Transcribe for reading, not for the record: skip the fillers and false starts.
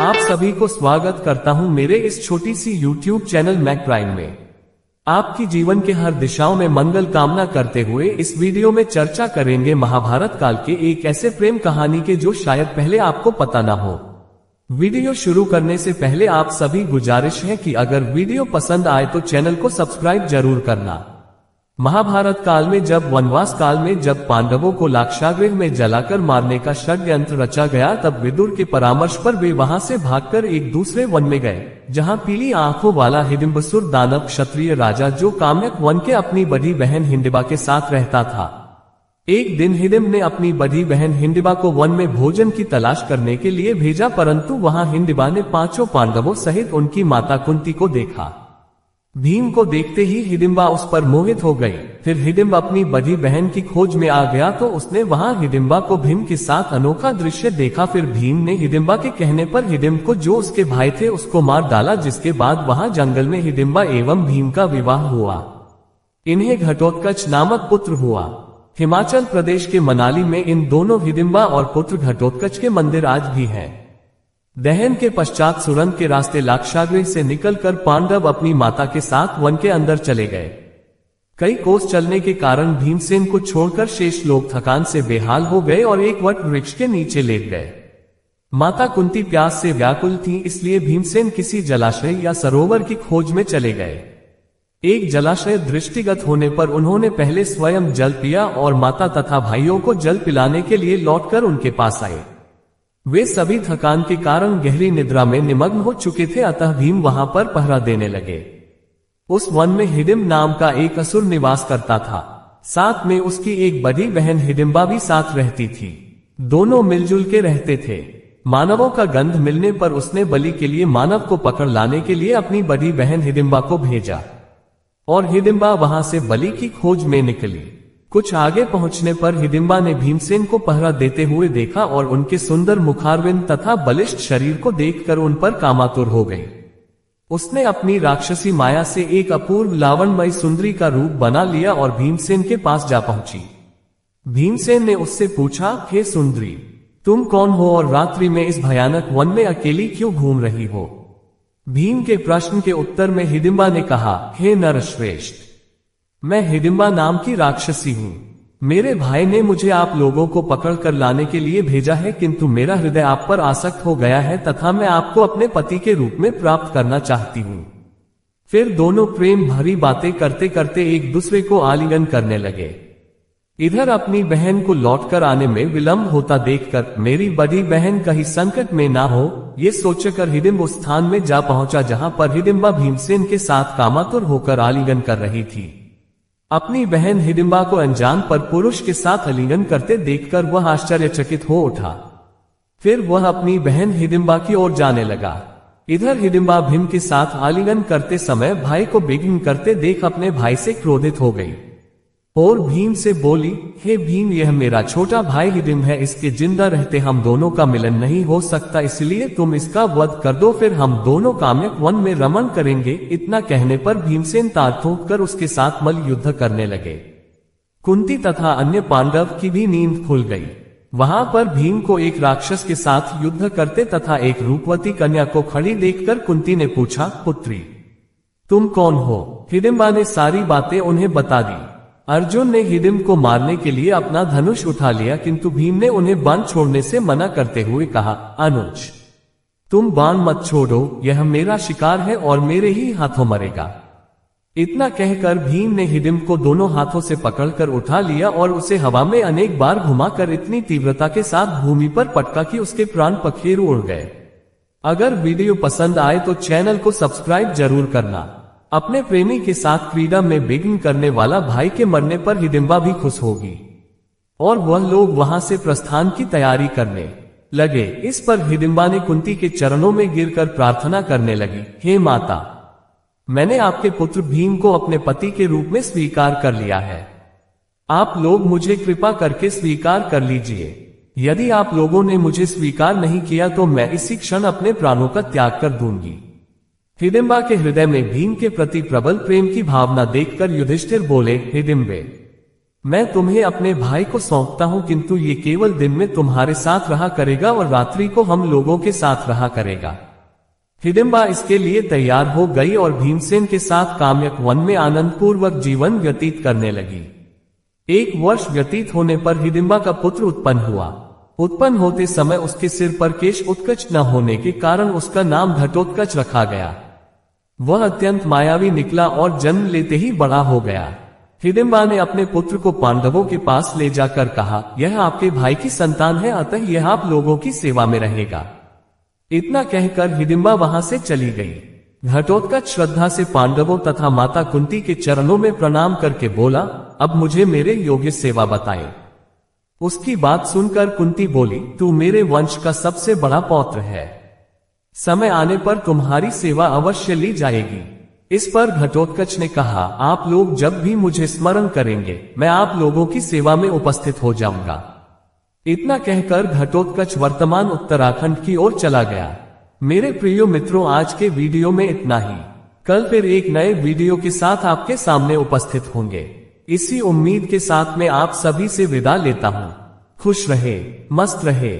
आप सभी को स्वागत करता हूं मेरे इस छोटी सी YouTube चैनल मैक प्राइम में। आपकी जीवन के हर दिशाओं में मंगल कामना करते हुए इस वीडियो में चर्चा करेंगे महाभारत काल के एक ऐसे प्रेम कहानी के जो शायद पहले आपको पता ना हो। वीडियो शुरू करने से पहले आप सभी गुजारिश है कि अगर वीडियो पसंद आए तो चैनल को सब्सक्राइब जरूर करना। महाभारत काल में जब वनवास काल में जब पांडवों को लाक्षागृह में जलाकर मारने का षड्यंत्र रचा गया, तब विदुर के परामर्श पर वे वहां से भागकर एक दूसरे वन में गए, जहां पीली आंखों वाला हिडिंबसुर दानव क्षत्रिय राजा जो काम्यक वन के अपनी बड़ी बहन हिंडिबा के साथ रहता था। एक दिन हिडिंब ने अपनी बड़ी बहन हिंडिबा को वन में भोजन की तलाश करने के लिए भेजा, परंतु वहां हिंडिबा ने पांचों पांडवों सहित उनकी माता कुंती को देखा। भीम को देखते ही हिडिंबा उस पर मोहित हो गई। फिर हिडिंब अपनी बड़ी बहन की खोज में आ गया तो उसने वहां हिडिंबा को भीम के साथ अनोखा दृश्य देखा। फिर भीम ने हिडिंबा के कहने पर हिडिंब को जो उसके भाई थे उसको मार डाला, जिसके बाद वहां जंगल में हिडिंबा एवं भीम का विवाह हुआ। इन्हें घटोत्कच नामक पुत्र हुआ। हिमाचल प्रदेश के मनाली में इन दोनों हिडिंबा और पुत्र घटोत्कच के मंदिर आज भी हैं। दहन के पश्चात सुरंग के रास्ते लाक्षागृह से निकलकर पांडव अपनी माता के साथ वन के अंदर चले गए। कई कोस चलने के कारण भीमसेन को छोड़कर शेष लोग थकान से बेहाल हो गए और एक वट वृक्ष के नीचे लेट गए। माता कुंती प्यास से व्याकुल थी, इसलिए भीमसेन किसी जलाशय या सरोवर की खोज में चले गए। एक जलाशय दृष्टिगत होने पर उन्होंने पहले स्वयं जल पिया और माता तथा भाइयों को जल पिलाने के लिए लौटकर उनके पास आए। वे सभी थकान के कारण गहरी निद्रा में निमग्न हो चुके थे, अतः भीम वहां पर पहरा देने लगे। उस वन में हिडिंब नाम का एक असुर निवास करता था। साथ में उसकी एक बड़ी बहन हिडिंबा भी साथ रहती थी। दोनों मिलजुल के रहते थे। मानवों का गंध मिलने पर उसने बलि के लिए मानव को पकड़ लाने के लिए अपनी बड़ी बहन हिडिंबा को भेजा और हिडिंबा वहां से बलि की खोज में निकली। कुछ आगे पहुंचने पर हिडिंबा ने भीमसेन को पहरा देते हुए देखा और उनके सुंदर मुखारविंद तथा बलिष्ठ शरीर को देखकर उन पर कामातुर हो गई। उसने अपनी राक्षसी माया से एक अपूर्व लावण्यमयी सुंदरी का रूप बना लिया और भीमसेन के पास जा पहुंची। भीमसेन ने उससे पूछा, हे सुंदरी, तुम कौन हो और रात्रि में इस भयानक वन में अकेली क्यों घूम रही हो? भीम के प्रश्न के उत्तर में हिडिंबा ने कहा, हे नरश्रेष्ठ, मैं हिडिंबा नाम की राक्षसी हूँ। मेरे भाई ने मुझे आप लोगों को पकड़ कर लाने के लिए भेजा है, किंतु मेरा हृदय आप पर आसक्त हो गया है तथा मैं आपको अपने पति के रूप में प्राप्त करना चाहती हूँ। फिर दोनों प्रेम भरी बातें करते करते एक दूसरे को आलिंगन करने लगे। इधर अपनी बहन को लौटकर आने में विलंब होता देखकर मेरी बड़ी बहन कहीं संकट में ना हो, ये सोचकर हिडिंब उस स्थान में जा पहुंचा जहां पर हिडिंबा भीमसेन के साथ कामातुर होकर आलिंगन कर रही थी। अपनी बहन हिडिंबा को अनजान पर पुरुष के साथ आलिंगन करते देखकर वह आश्चर्यचकित हो उठा। फिर वह अपनी बहन हिडिंबा की ओर जाने लगा। इधर हिडिंबा भीम के साथ आलिंगन करते समय भाई को विघ्न करते देख अपने भाई से क्रोधित हो गई और भीम से बोली, हे भीम, यह मेरा छोटा भाई हिडिंब है, इसके जिंदा रहते हम दोनों का मिलन नहीं हो सकता, इसलिए तुम इसका वध कर दो, फिर हम दोनों काम्यक वन में रमण करेंगे। इतना कहने पर भीमसेन ताल ठोंककर उसके साथ मल युद्ध करने लगे। कुंती तथा अन्य पांडव की भी नींद खुल गई। वहां पर भीम को एक राक्षस के साथ युद्ध करते तथा एक रूपवती कन्या को खड़ी देखकर कुंती ने पूछा, पुत्री, तुम कौन हो? हिडिंबा ने सारी बातें उन्हें बता दी। अर्जुन ने हिडिंब को मारने के लिए अपना धनुष उठा लिया, किंतु भीम ने उन्हें बाण छोड़ने से मना करते हुए कहा, अनुज, तुम बाण मत छोड़ो, यह मेरा शिकार है और मेरे ही हाथों मरेगा। इतना कहकर भीम ने हिडिंब को दोनों हाथों से पकड़कर उठा लिया और उसे हवा में अनेक बार घुमाकर इतनी तीव्रता के साथ भूमि पर पटका कि उसके प्राण पखेरु उड़ गए। अगर वीडियो पसंद आए तो चैनल को सब्सक्राइब जरूर करना। अपने प्रेमी के साथ क्रीड़ा में विघ्न करने वाला भाई के मरने पर हिडिंबा भी खुश होगी और वह लोग वहां से प्रस्थान की तैयारी करने लगे। इस पर हिडिंबा ने कुंती के चरणों में गिरकर प्रार्थना करने लगी, हे माता, मैंने आपके पुत्र भीम को अपने पति के रूप में स्वीकार कर लिया है। आप लोग मुझे कृपा करके स्वीकार कर लीजिए। यदि आप लोगों ने मुझे स्वीकार नहीं किया तो मैं इसी क्षण अपने प्राणों का त्याग कर दूंगी। हिडिंबा के हृदय में भीम के प्रति प्रबल प्रेम की भावना देखकर युधिष्ठिर बोले, हिडिंबे, मैं तुम्हें अपने भाई को सौंपता हूं, किंतु ये केवल दिन में तुम्हारे साथ रहा करेगा और रात्रि को हम लोगों के साथ रहा करेगा। हिडिंबा इसके लिए तैयार हो गई और भीमसेन के साथ काम्यक वन में आनंदपूर्वक जीवन व्यतीत करने लगी। 1 वर्ष व्यतीत होने पर हिडिंबा का पुत्र उत्पन्न हुआ। उत्पन्न होते समय उसके सिर पर केश उत्कच न होने के कारण उसका नाम घटोत्कच रखा गया। वह अत्यंत मायावी निकला और जन्म लेते ही बड़ा हो गया। हिडिंबा ने अपने पुत्र को पांडवों के पास ले जाकर कहा, यह आपके भाई की संतान है, अतः यह आप लोगों की सेवा में रहेगा। इतना कहकर हिडिंबा वहां से चली गई। घटोत्कच श्रद्धा से पांडवों तथा माता कुंती के चरणों में प्रणाम करके बोला, अब मुझे मेरे योग्य सेवा बताए। उसकी बात सुनकर कुंती बोली, तू मेरे वंश का सबसे बड़ा पौत्र है, समय आने पर तुम्हारी सेवा अवश्य ली जाएगी। इस पर घटोत्कच ने कहा, आप लोग जब भी मुझे स्मरण करेंगे मैं आप लोगों की सेवा में उपस्थित हो जाऊंगा। इतना कहकर घटोत्कच वर्तमान उत्तराखंड की ओर चला गया। मेरे प्रिय मित्रों, आज के वीडियो में इतना ही। कल फिर एक नए वीडियो के साथ आपके सामने उपस्थित होंगे। इसी उम्मीद के साथ मैं आप सभी से विदा लेता हूँ। खुश रहे, मस्त रहे।